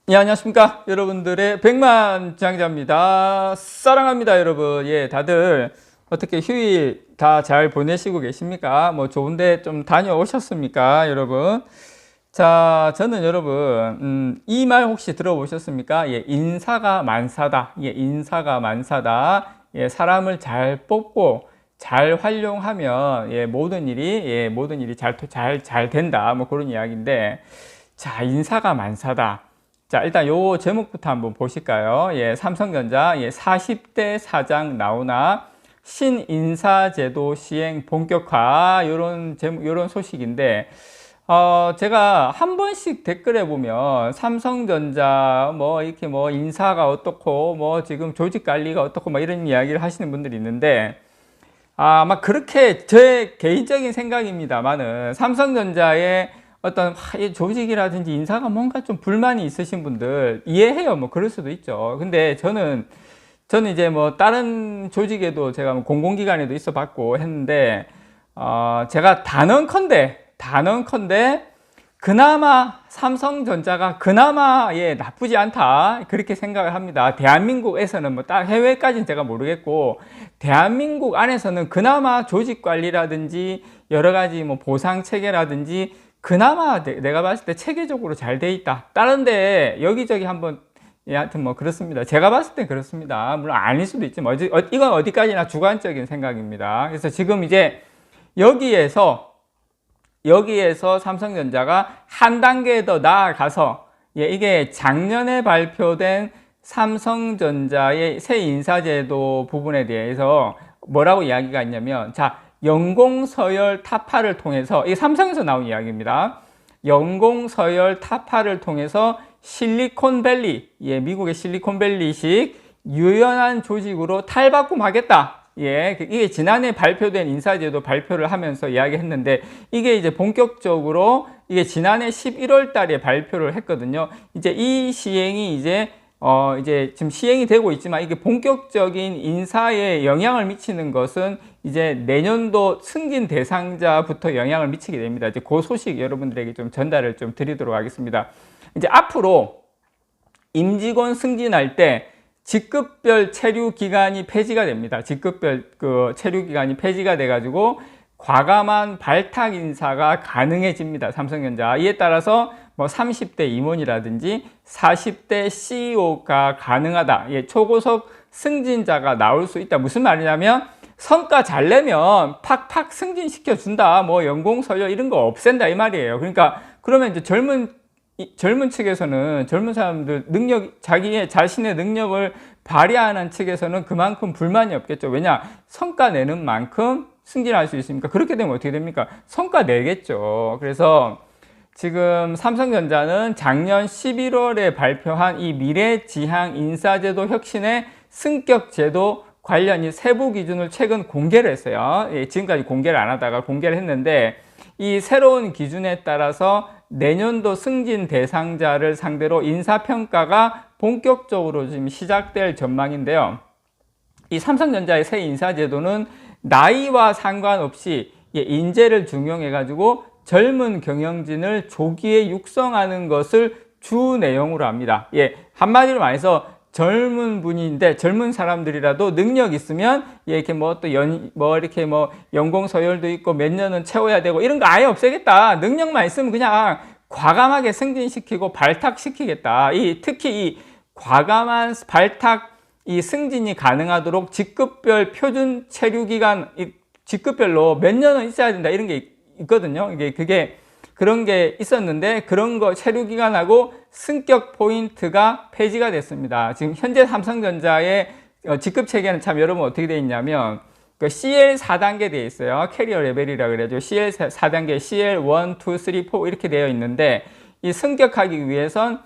예, 안녕하십니까. 여러분들의 백만장자입니다. 사랑합니다, 여러분. 예, 다들 어떻게 휴일 다 잘 보내시고 계십니까? 뭐 좋은데 좀 다녀오셨습니까, 여러분? 자, 저는 여러분, 이 말 혹시 들어보셨습니까? 예, 인사가 만사다. 예, 인사가 만사다. 예, 사람을 잘 뽑고 잘 활용하면, 모든 일이 잘 된다. 뭐 그런 이야기인데, 자, 인사가 만사다. 자, 일단 요 제목부터 한번 보실까요? 예, 삼성전자, 40대 사장 나오나 신인사제도 시행 본격화, 요런 제목, 요런 소식인데, 제가 한 번씩 댓글에 보면 삼성전자 이렇게 인사가 어떻고, 지금 조직 관리가 어떻고, 이런 이야기를 하시는 분들이 있는데, 아마 그렇게 제 개인적인 생각입니다만은 삼성전자의 어떤 조직이라든지 인사가 뭔가 좀 불만이 있으신 분들 이해해요. 뭐 그럴 수도 있죠. 근데 저는 이제 다른 조직에도 제가 공공기관에도 있어 봤고 했는데, 제가 단언컨대 그나마 삼성전자가 그나마 나쁘지 않다 그렇게 생각을 합니다. 대한민국에서는 딱 해외까지는 제가 모르겠고 대한민국 안에서는 그나마 조직 관리라든지 여러 가지 보상 체계라든지 그나마 내가 봤을 때 체계적으로 잘 돼 있다. 다른데 여기저기 한번 하여튼 그렇습니다. 제가 봤을 때 그렇습니다. 물론 아닐 수도 있지만 이건 어디까지나 주관적인 생각입니다. 그래서 지금 이제 여기에서 삼성전자가 한 단계 더 나아가서 이게 작년에 발표된 삼성전자의 새 인사제도 부분에 대해서 뭐라고 이야기가 있냐면, 자, 연공서열 타파를 통해서, 이게 삼성에서 나온 이야기입니다. 연공서열 타파를 통해서 실리콘밸리, 미국의 실리콘밸리식 유연한 조직으로 탈바꿈하겠다. 이게 지난해 발표된 인사제도 발표를 하면서 이야기했는데, 이게 이제 본격적으로 이게 지난해 11월 달에 발표를 했거든요. 이제 이 시행이 이제 지금 시행이 되고 있지만 이게 본격적인 인사에 영향을 미치는 것은 이제 내년도 승진 대상자부터 영향을 미치게 됩니다. 이제 그 소식 여러분들에게 좀 전달을 좀 드리도록 하겠습니다. 이제 앞으로 임직원 승진할 때 직급별 체류 기간이 폐지가 됩니다. 직급별 체류 기간이 폐지가 돼가지고 과감한 발탁 인사가 가능해집니다. 삼성전자. 이에 따라서 30대 임원이라든지 40대 CEO가 가능하다. 초고속 승진자가 나올 수 있다. 무슨 말이냐면 성과 잘 내면 팍팍 승진시켜 준다. 연공 서열 이런 거 없앤다 이 말이에요. 그러니까 그러면 이제 젊은 측에서는 젊은 사람들 자신의 능력을 발휘하는 측에서는 그만큼 불만이 없겠죠. 왜냐? 성과 내는 만큼 승진할 수 있으니까. 그렇게 되면 어떻게 됩니까? 성과 내겠죠. 그래서 지금 삼성전자는 작년 11월에 발표한 이 미래지향 인사제도 혁신의 승격제도 관련 세부 기준을 최근 공개를 했어요. 지금까지 공개를 안 하다가 공개를 했는데, 이 새로운 기준에 따라서 내년도 승진 대상자를 상대로 인사평가가 본격적으로 지금 시작될 전망인데요. 이 삼성전자의 새 인사제도는 나이와 상관없이 인재를 중용해가지고 젊은 경영진을 조기에 육성하는 것을 주 내용으로 합니다. 한마디로 말해서 젊은 분인데 젊은 사람들이라도 능력 있으면 이렇게 이렇게 연공 서열도 있고 몇 년은 채워야 되고 이런 거 아예 없애겠다. 능력만 있으면 그냥 과감하게 승진시키고 발탁시키겠다. 특히 이 과감한 발탁 승진이 가능하도록 직급별 표준 체류 기간 직급별로 몇 년은 있어야 된다 이런 게 있거든요. 그게 그런 게 있었는데 그런 거 체류 기간하고 승격 포인트가 폐지가 됐습니다. 지금 현재 삼성전자의 직급 체계는 참 여러분 어떻게 되어 있냐면 CL 4단계 되어 있어요. 캐리어 레벨이라 그래죠. CL 4단계, CL 1, 2, 3, 4 이렇게 되어 있는데, 이 승격하기 위해선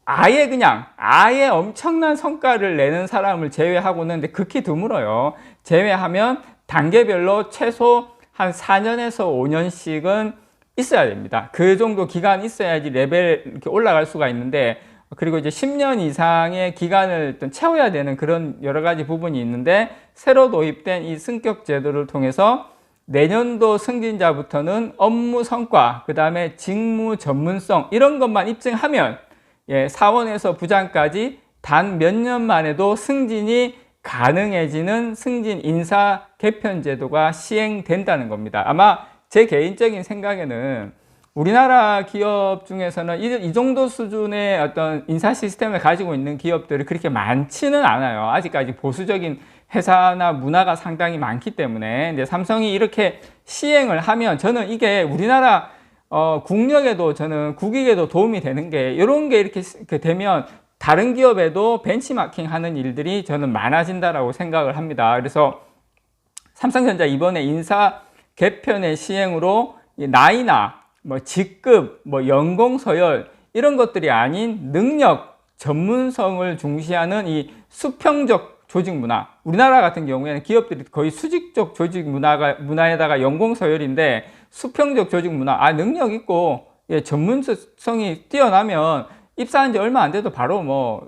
아예 엄청난 성과를 내는 사람을 제외하고는 근데 극히 드물어요. 제외하면 단계별로 최소 한 4년에서 5년씩은 있어야 됩니다. 그 정도 기간 있어야지 레벨 이렇게 올라갈 수가 있는데, 그리고 이제 10년 이상의 기간을 채워야 되는 그런 여러 가지 부분이 있는데, 새로 도입된 이 승격 제도를 통해서 내년도 승진자부터는 업무 성과, 그 다음에 직무 전문성 이런 것만 입증하면 사원에서 부장까지 단 몇 년 만에도 승진이 가능해지는 승진 인사 개편 제도가 시행된다는 겁니다. 아마 제 개인적인 생각에는 우리나라 기업 중에서는 이 정도 수준의 어떤 인사 시스템을 가지고 있는 기업들이 그렇게 많지는 않아요. 아직까지 보수적인 회사나 문화가 상당히 많기 때문에. 근데 삼성이 이렇게 시행을 하면 저는 이게 우리나라 국력에도, 저는 국익에도 도움이 되는 게, 이런 게 이렇게 되면 다른 기업에도 벤치마킹 하는 일들이 저는 많아진다라고 생각을 합니다. 그래서 삼성전자 이번에 인사 개편의 시행으로 나이나 직급, 연공 서열 이런 것들이 아닌 능력, 전문성을 중시하는 이 수평적 조직 문화. 우리나라 같은 경우에는 기업들이 거의 수직적 조직 문화에다가 연공 서열인데, 수평적 조직 문화, 능력 있고 전문성이 뛰어나면 입사한 지 얼마 안 돼도 바로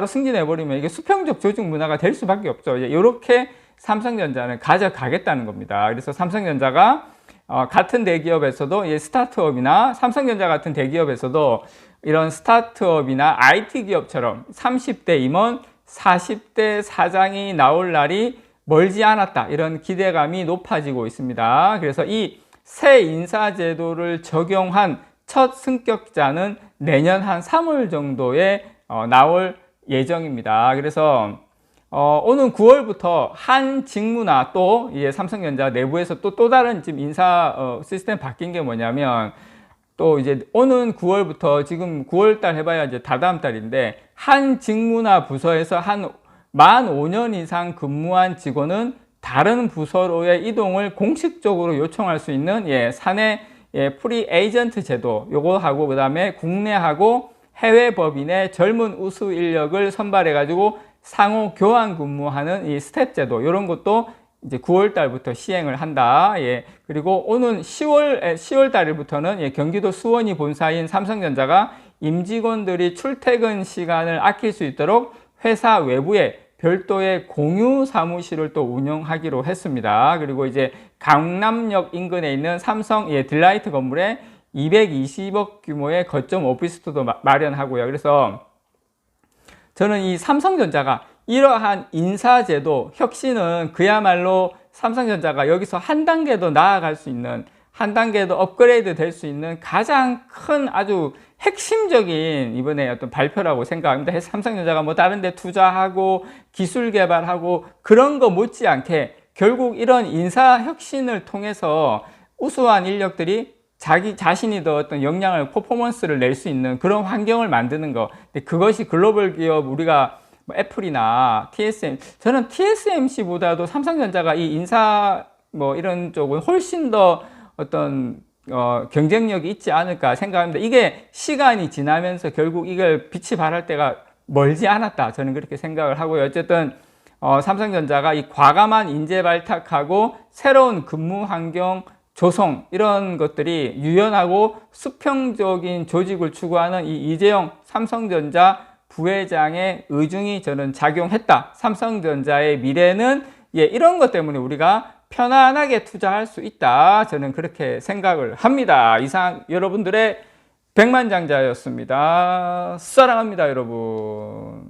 승진해버리면 이게 수평적 조직 문화가 될 수밖에 없죠. 이렇게 삼성전자는 가져가겠다는 겁니다. 그래서 삼성전자가 같은 대기업에서도 스타트업이나 삼성전자 같은 대기업에서도 이런 스타트업이나 IT 기업처럼 30대 임원, 40대 사장이 나올 날이 멀지 않았다, 이런 기대감이 높아지고 있습니다. 그래서 이 새 인사제도를 적용한 첫 승격자는 내년 한 3월 정도에 나올 예정입니다. 그래서 오는 9월부터 한 직무나 또 삼성전자 내부에서 또 다른 지금 인사 시스템 바뀐 게 뭐냐면, 또 이제 오는 9월부터, 지금 9월달 해봐야 이제 다다음 달인데, 한 직무나 부서에서 만 5년 이상 근무한 직원은 다른 부서로의 이동을 공식적으로 요청할 수 있는 사내 프리 에이전트 제도, 요거 하고, 그 다음에 국내하고 해외 법인의 젊은 우수 인력을 선발해 가지고 상호 교환 근무하는 이 스텝 제도, 이런 것도 이제 9월 달부터 시행을 한다. 그리고 오는 10월 달부터는 경기도 수원이 본사인 삼성전자가 임직원들이 출퇴근 시간을 아낄 수 있도록 회사 외부에 별도의 공유 사무실을 또 운영하기로 했습니다. 그리고 이제 강남역 인근에 있는 삼성 딜라이트 건물에 220억 규모의 거점 오피스도 마련하고요. 그래서 저는 이 삼성전자가 이러한 인사제도 혁신은 그야말로 삼성전자가 여기서 한 단계 더 나아갈 수 있는, 한 단계 더 업그레이드 될 수 있는 가장 큰 아주 핵심적인 이번에 어떤 발표라고 생각합니다. 삼성전자가 다른 데 투자하고 기술 개발하고 그런 거 못지않게 결국 이런 인사 혁신을 통해서 우수한 인력들이 자기 자신이 더 어떤 역량을, 퍼포먼스를 낼 수 있는 그런 환경을 만드는 거. 근데 그것이 글로벌 기업, 우리가 애플이나 저는 TSMC보다도 삼성전자가 이 인사 이런 쪽은 훨씬 더 어떤 경쟁력이 있지 않을까 생각합니다. 이게 시간이 지나면서 결국 이걸 빛이 발할 때가 멀지 않았다, 저는 그렇게 생각을 하고요. 어쨌든 삼성전자가 이 과감한 인재 발탁하고 새로운 근무 환경 조성, 이런 것들이 유연하고 수평적인 조직을 추구하는 이 이재용 삼성전자 부회장의 의중이 저는 작용했다. 삼성전자의 미래는 이런 것 때문에 우리가 편안하게 투자할 수 있다, 저는 그렇게 생각을 합니다. 이상 여러분들의 백만장자였습니다. 사랑합니다, 여러분.